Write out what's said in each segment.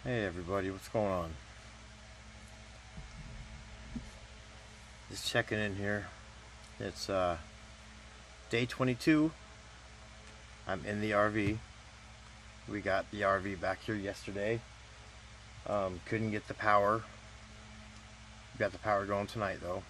Hey everybody, what's going on? Just checking in here. It's day 22. I'm in the RV. We got the RV back here yesterday. Couldn't get the power. We got the power going tonight though.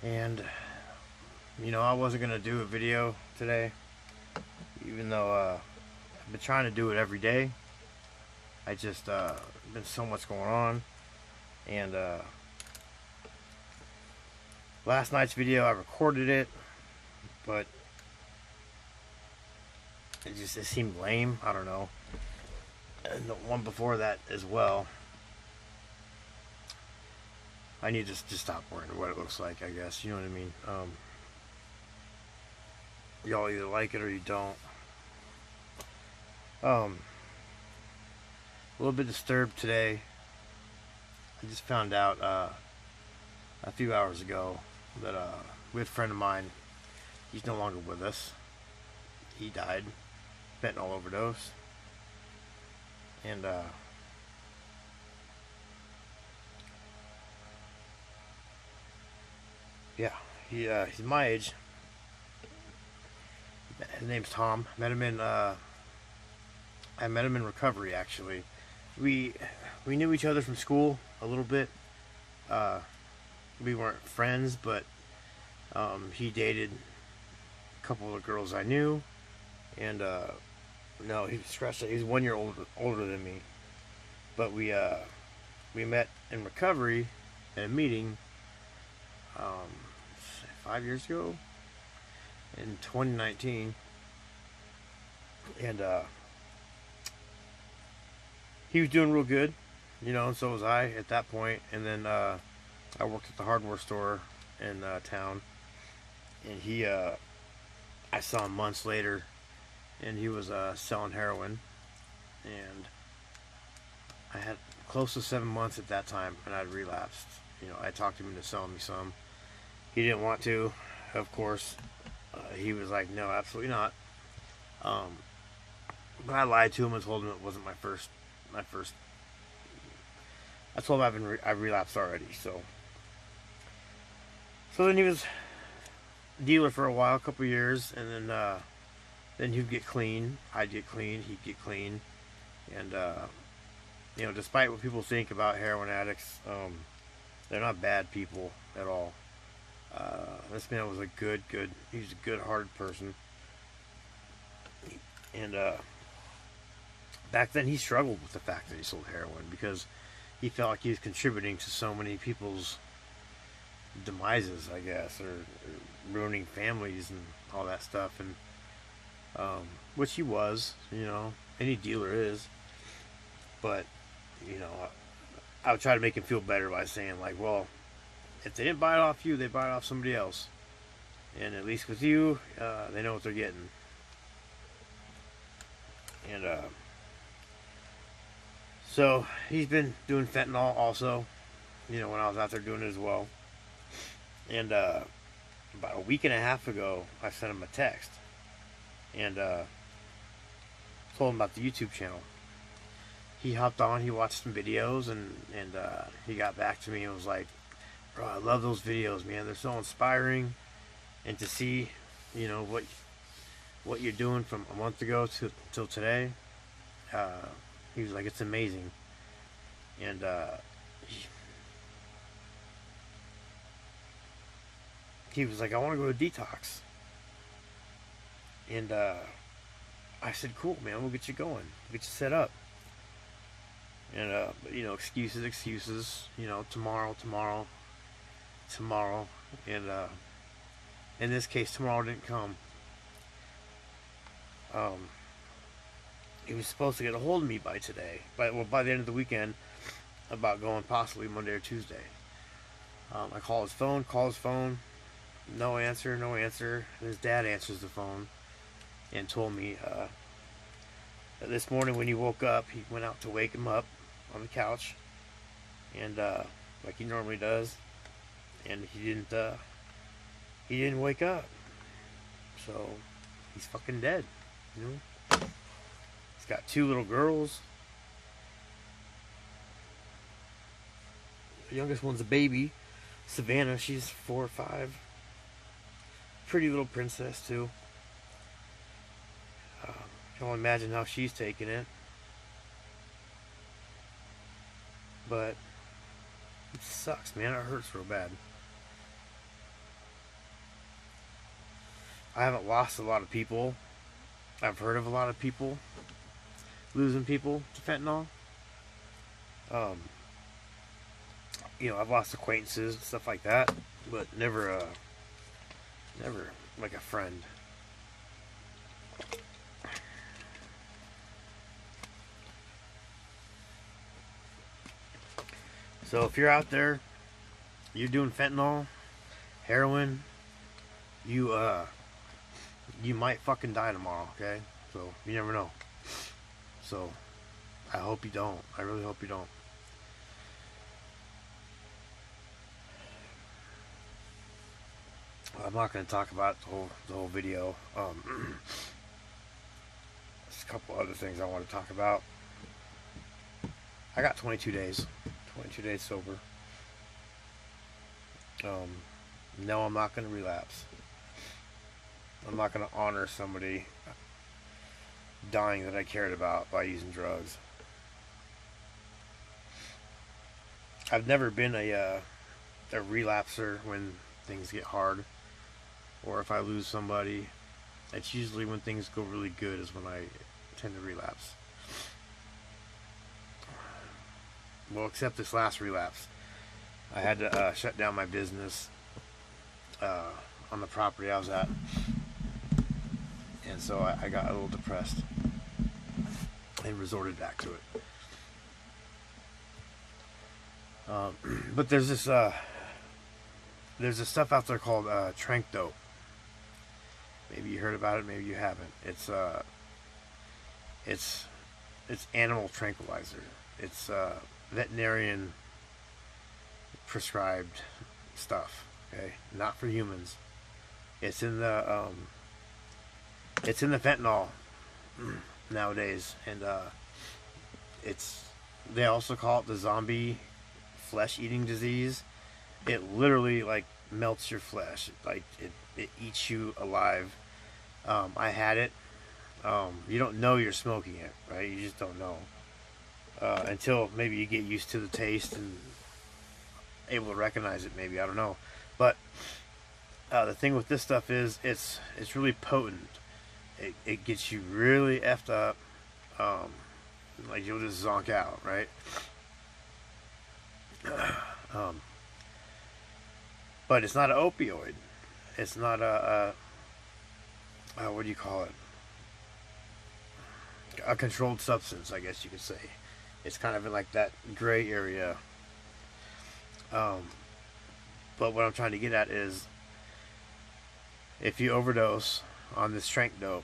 And I wasn't gonna do a video today, even though I've been trying to do it every day. I just been so much going on, and last night's video I recorded it, but it seemed lame. I don't know. And the one before that as well. I need to just stop worrying what it looks like, I guess. You know what I mean? Y'all either like it or you don't. A little bit disturbed today. I just found out a few hours ago that a good friend of mine, he's no longer with us. He died, fentanyl overdose, and yeah, he's my age. His name's Tom. I met him in recovery, actually. We knew each other from school a little bit. We weren't friends, but he dated a couple of girls I knew, and no, he scratched it. He's 1 year older than me, but we met in recovery at a meeting 5 years ago in 2019, and he was doing real good, and so was I at that point. And then I worked at the hardware store in town, and I saw him months later, and he was selling heroin, and I had close to 7 months at that time, and I'd relapsed. I talked him into selling me some. He didn't want to, of course. He was like, no, absolutely not. But I lied to him and told him it wasn't my first. I told him I relapsed already. So then he was a dealer for a while, a couple years, and then he'd get clean. I'd get clean. He'd get clean, and despite what people think about heroin addicts, they're not bad people at all. This man was he was a good-hearted person, and back then he struggled with the fact that he sold heroin because he felt like he was contributing to so many people's demises, I guess, or ruining families and all that stuff, and which he was, any dealer is. But I would try to make him feel better by saying, like, well, if they didn't buy it off you, they buy it off somebody else, and at least with you, they know what they're getting. And so he's been doing fentanyl also, when I was out there doing it as well. And about a week and a half ago, I sent him a text and told him about the YouTube channel. He hopped on, he watched some videos, and he got back to me and was like, bro, I love those videos, man. They're so inspiring. And to see, what you're doing from a month ago till today, he was like, it's amazing. And he was like, I want to go to detox. And I said, cool, man, we'll get you going. We'll get you set up. And but excuses, tomorrow. And in this case, tomorrow didn't come. He was supposed to get a hold of me by today, by the end of the weekend, about going possibly Monday or Tuesday. I call his phone, no answer. And his dad answers the phone and told me that this morning when he woke up, he went out to wake him up on the couch, and like he normally does, and he didn't wake up. So he's fucking dead. He's got 2 little girls, The youngest one's a baby. Savannah, she's 4 or 5. Pretty little princess, too. I can only imagine how she's taking it. But it sucks, man. It hurts real bad. I haven't lost a lot of people. I've heard of a lot of people losing people to fentanyl. You know, I've lost acquaintances and stuff like that, but never like a friend. So if you're out there, you're doing fentanyl, heroin, you might fucking die tomorrow, okay? So you never know. So I hope you don't. I really hope you don't. I'm not going to talk about the whole video. There's a couple other things I want to talk about. I got 22 days. 22 days sober. No, I'm not going to relapse. I'm not going to honor somebody dying that I cared about by using drugs. I've never been a relapser when things get hard, or if I lose somebody. It's usually when things go really good is when I tend to relapse. Well, except this last relapse. I had to shut down my business on the property I was at. And so I got a little depressed and resorted back to it. But there's this stuff out there called trank dope. Maybe you heard about it, maybe you haven't. It's animal tranquilizer. It's veterinarian prescribed stuff. Okay, not for humans. It's in the fentanyl nowadays, and they also call it the zombie flesh eating disease. It literally like melts your flesh, like it eats you alive. I had it. You don't know you're smoking it, right? You just don't know until maybe you get used to the taste and able to recognize it. Maybe, I don't know, but the thing with this stuff is it's really potent. It gets you really effed up. Like you'll just zonk out, right? But it's not an opioid. It's not a what do you call it? A controlled substance, I guess you could say. It's kind of in like that gray area. But what I'm trying to get at is, if you overdose on this trank dope,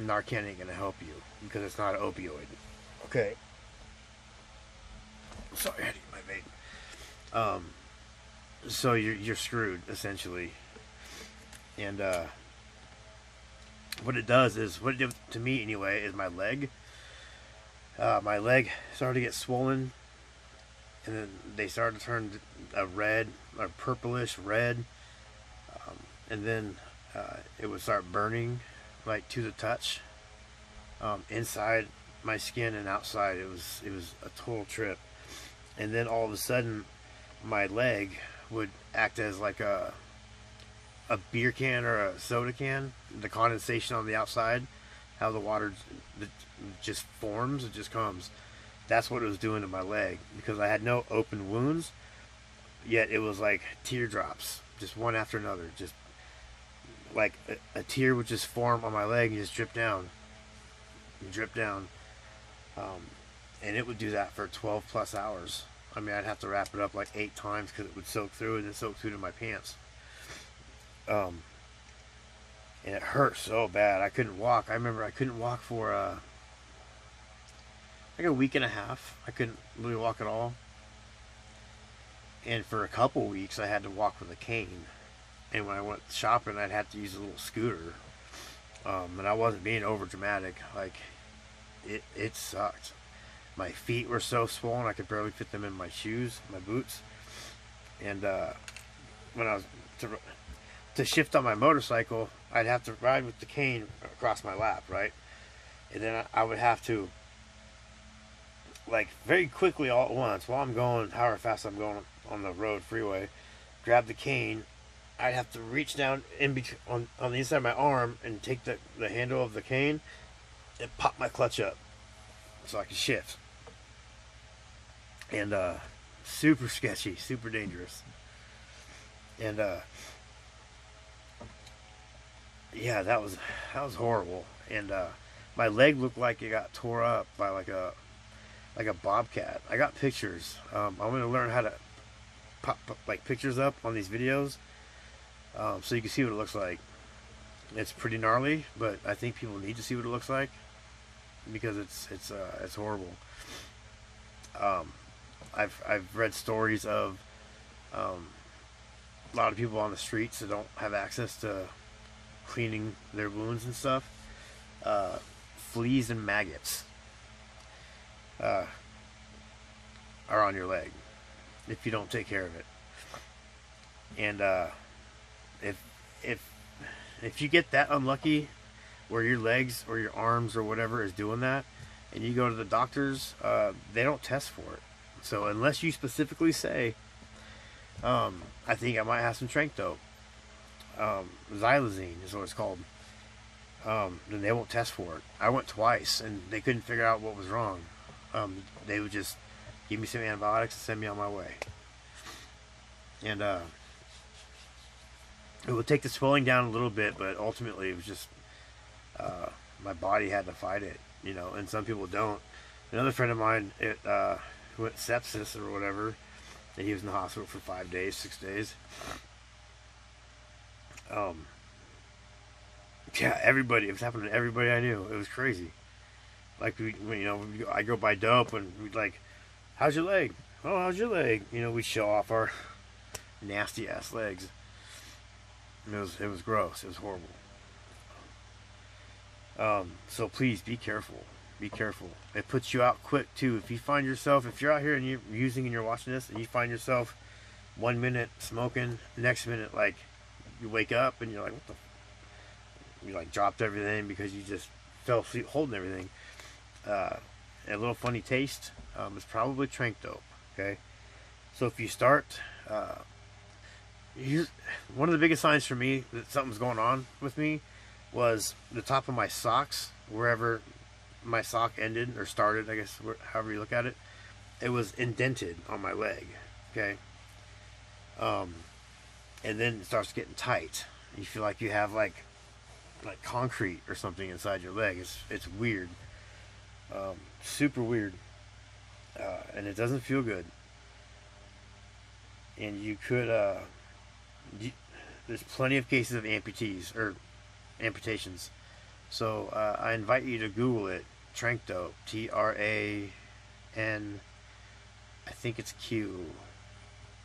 Narcan ain't gonna help you because it's not an opioid. Okay. Sorry, I had to get my vape. So you're screwed essentially. And what it does is, what it did to me anyway, is my leg started to get swollen, and then they started to turn a red, or purplish red, and then it would start burning, like to the touch, inside my skin and outside. It was a total trip. And then all of a sudden, my leg would act as like a beer can or a soda can. The condensation on the outside, how the water just forms, it just comes. That's what it was doing to my leg, because I had no open wounds, yet it was like teardrops, just one after another. Just like a tear would just form on my leg and just drip down and drip down. And it would do that for 12 plus hours. I mean, I'd have to wrap it up like 8 times because it would soak through, and then soak through to my pants. And it hurt so bad. I couldn't walk. I remember I couldn't walk for like a week and a half. I couldn't really walk at all. And for a couple weeks, I had to walk with a cane. And when I went shopping, I'd have to use a little scooter. And I wasn't being over dramatic. Like, it sucked. My feet were so swollen I could barely fit them in my shoes, my boots. And when I was to shift on my motorcycle, I'd have to ride with the cane across my lap, right? And then I would have to, like, very quickly all at once, while I'm going however fast I'm going on the road freeway, grab the cane. I'd have to reach down in between on the inside of my arm and take the handle of the cane and pop my clutch up so I could shift. And super sketchy, super dangerous. And yeah, that was horrible. And my leg looked like it got tore up by like a bobcat. I got pictures. I'm gonna learn how to pop like pictures up on these videos, so you can see what it looks like. It's pretty gnarly, but I think people need to see what it looks like because it's horrible. I've read stories of a lot of people on the streets that don't have access to cleaning their wounds and stuff. Fleas and maggots are on your leg if you don't take care of it. And if you get that unlucky where your legs or your arms or whatever is doing that, and you go to the doctors, they don't test for it. So unless you specifically say, I think I might have some trank dope, xylazine is what it's called, then they won't test for it. I went twice and they couldn't figure out what was wrong. They would just give me some antibiotics and send me on my way. And it would take the swelling down a little bit, but ultimately it was just my body had to fight it, you know. And some people don't. Another friend of mine, who had sepsis or whatever, and he was in the hospital for 5 days, 6 days. Yeah, everybody. It was happening to everybody I knew. It was crazy. Like I go buy dope and we'd like, "How's your leg? Oh, how's your leg?" You know, we show off our nasty ass legs. And it was gross. It was horrible. So please be careful. Be careful. It puts you out quick too. If you find yourself, if you're out here and you're using and you're watching this, and you find yourself 1 minute smoking, next minute like you wake up and you're like, what the? You like dropped everything because you just fell asleep holding everything. A little funny taste is probably trank dope. Okay, so if you start, here's one of the biggest signs for me that something's going on with me was the top of my socks, wherever my sock ended or started, I guess, however you look at it, it was indented on my leg. Okay, and then it starts getting tight. You feel like you have like concrete or something inside your leg. It's weird, super weird, and it doesn't feel good. And you could, there's plenty of cases of amputees or amputations. So I invite you to Google it. Trank dope, TRAN, I think it's Q.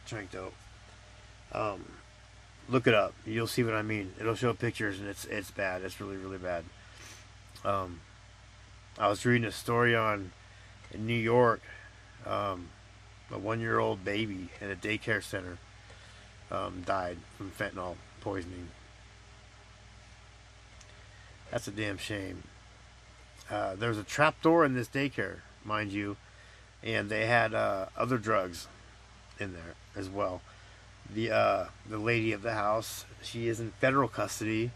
Trank dope. Look it up. You'll see what I mean. It'll show pictures, and it's bad. It's really, really bad. I was reading a story in New York. A 1-year-old baby in a daycare center died from fentanyl poisoning. That's a damn shame. There's a trap door in this daycare, mind you, and they had other drugs in there as well. The lady of the house, she is in federal custody,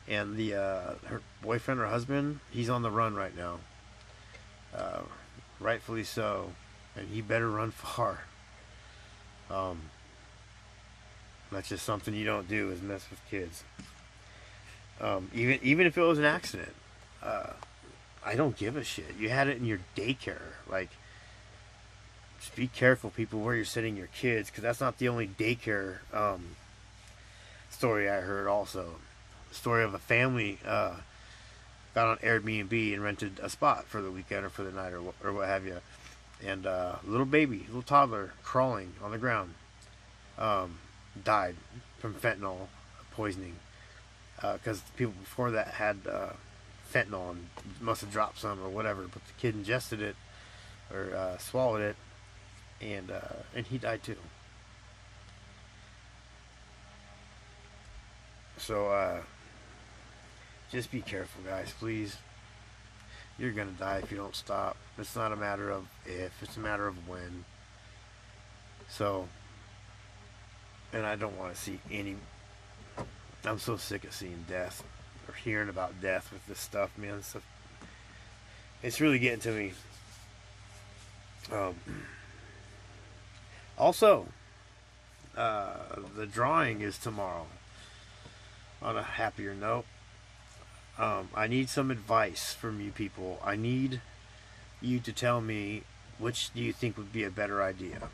and her boyfriend or husband, he's on the run right now. Rightfully so, and he better run far. That's just something you don't do, is mess with kids. Even if it was an accident, I don't give a shit. You had it in your daycare. Like, just be careful, people, where you're sending your kids, because that's not the only daycare story I heard. Also, the story of a family got on Airbnb and rented a spot for the weekend or for the night or what have you, and little baby, toddler, crawling on the ground, died from fentanyl poisoning, because people before that had fentanyl and must have dropped some or whatever, but the kid ingested it or swallowed it, and he died too. So just be careful, guys, please. You're gonna die if you don't stop. It's not a matter of if, it's a matter of when. So, and I don't want to see any. I'm so sick of seeing death or hearing about death with this stuff, man. It's really getting to me. Um, Also, the drawing is tomorrow. On a happier note, I need some advice from you people. I need you to tell me which do you think would be a better idea.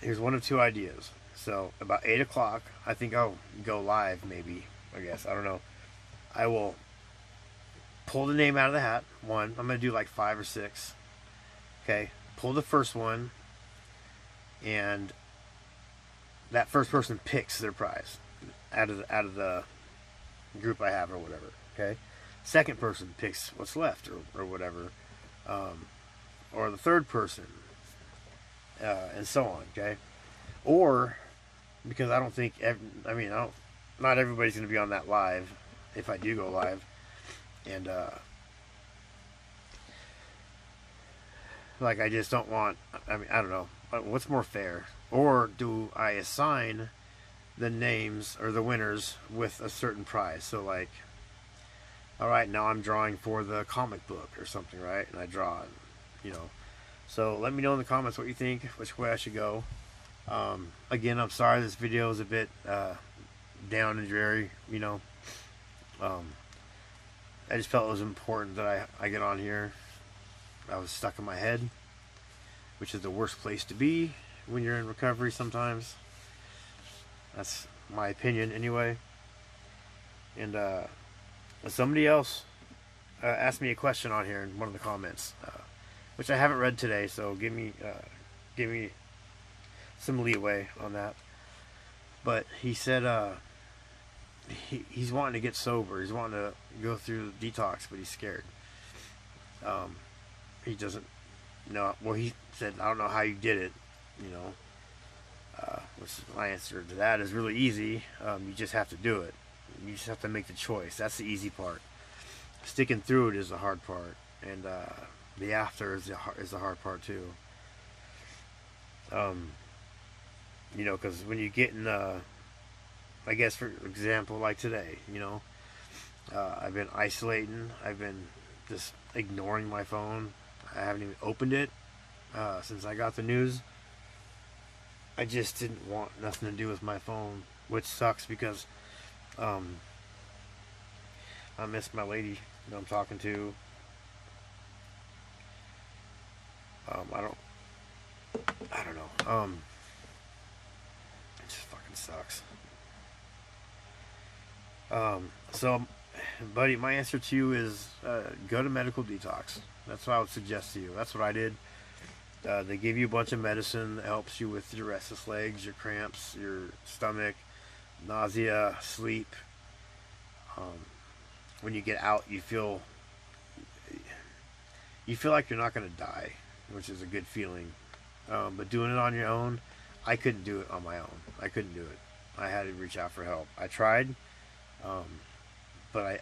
Here's one of two ideas. So about 8 o'clock, I think I'll go live. Maybe, I guess, I don't know. I will pull the name out of the hat. One, I'm gonna do like 5 or 6. Okay, pull the first one, and that first person picks their prize out of the group I have or whatever. Okay, second person picks what's left or whatever, or the third person, and so on. Okay, or because I don't think not everybody's going to be on that live if I do go live, and like I just don't want. I don't know what's more fair. Or do I assign the names or the winners with a certain prize? So like, all right, now I'm drawing for the comic book or something, right? And I draw it, you know. So let me know in the comments what you think, which way I should go. Again, I'm sorry this video is a bit down and dreary, you know. I just felt it was important that I get on here. I was stuck in my head, which is the worst place to be when you're in recovery sometimes. That's my opinion anyway. And somebody else asked me a question on here in one of the comments, which I haven't read today, so give me some leeway on that. But he said he's wanting to get sober. He's wanting to go through the detox, but he's scared. He doesn't know. Well, he said, I don't know how you did it, you know. Which my answer to that is really easy. You just have to do it. You just have to make the choice. That's the easy part. Sticking through it is the hard part, and the after is the hard part too. You know, because when you get in, I guess for example, like today, you know, I've been isolating. I've been just ignoring my phone. I haven't even opened it since I got the news. I just didn't want nothing to do with my phone, which sucks because I miss my lady that I'm talking to. I don't know. It just fucking sucks. So, buddy, my answer to you is go to medical detox. That's what I would suggest to you. That's what I did. They give you a bunch of medicine that helps you with your restless legs, your cramps, your stomach, nausea, sleep. When you get out, you feel like you're not going to die, which is a good feeling. But doing it on your own, I couldn't do it on my own. I couldn't do it. I had to reach out for help. I tried, but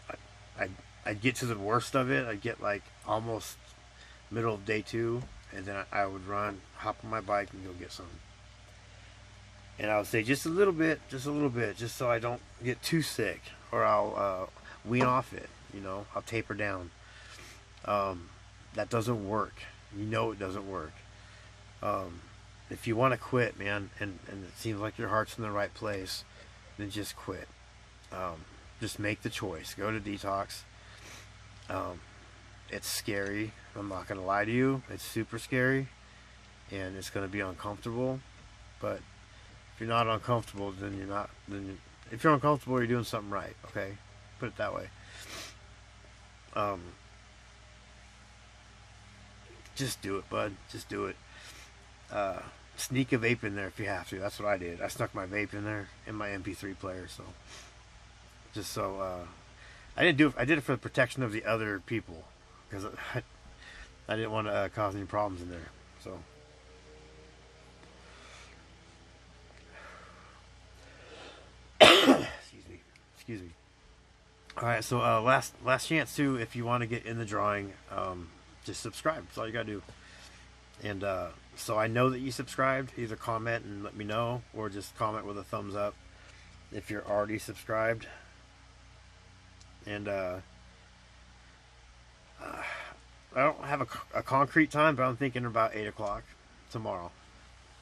I'd get to the worst of it. I'd get like almost middle of day 2, and then I would hop on my bike and go get some. And I would say just a little bit, just so I don't get too sick, or I'll wean off it. You know, I'll taper down. That doesn't work. You know it doesn't work. If you want to quit, man, and it seems like your heart's in the right place, then just quit. Just make the choice. Go to detox. It's scary. I'm not going to lie to you. It's super scary, and it's going to be uncomfortable. But if you're not uncomfortable, then you're not. If you're uncomfortable, you're doing something right. Okay, put it that way. Just do it, bud. Just do it. Sneak a vape in there if you have to. That's what I did. I snuck my vape in there in my MP3 player. So, just so I didn't do it. I did it for the protection of the other people, because I didn't want to cause any problems in there. So, excuse me. Excuse me. All right, so last chance too. If you want to get in the drawing, just subscribe. That's all you gotta do. And so I know that you subscribed. Either comment and let me know, or just comment with a thumbs up if you're already subscribed. And I don't have a concrete time, but I'm thinking about 8 o'clock tomorrow.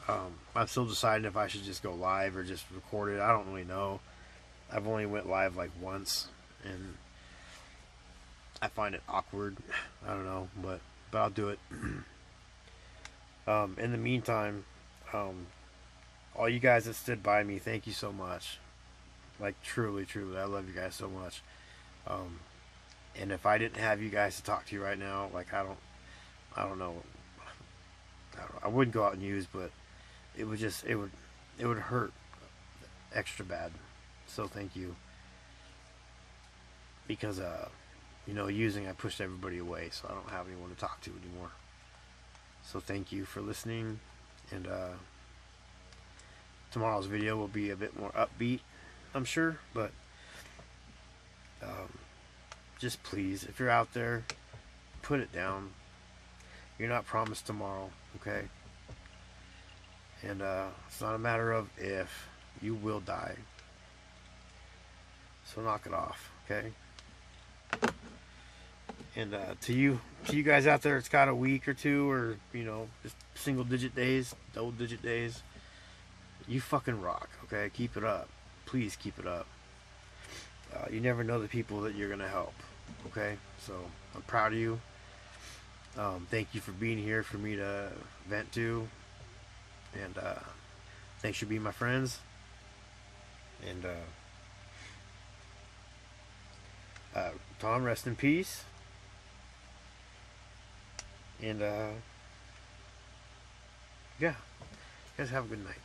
I'm still deciding if I should just go live or just record it. I don't really know. I've only went live like once, and I find it awkward. I don't know, but I'll do it. In the meantime, all you guys that stood by me, thank you so much. Like truly, I love you guys so much. And if I didn't have you guys to talk to right now, like I don't know. I wouldn't go out and use, but it would hurt extra bad. So thank you. Because using, I pushed everybody away, so I don't have anyone to talk to anymore. So thank you for listening, and tomorrow's video will be a bit more upbeat, I'm sure, but just please, if you're out there, put it down. You're not promised tomorrow, okay? And it's not a matter of if. You will die. So knock it off, okay? And to you guys out there, it's got a week or two, or just single digit days, double digit days. You fucking rock, okay? Keep it up. Please keep it up. You never know the people that you're gonna help, okay? So I'm proud of you. Thank you for being here for me to vent to, and thanks for being my friends. And Tom, rest in peace. And yeah, you guys have a good night.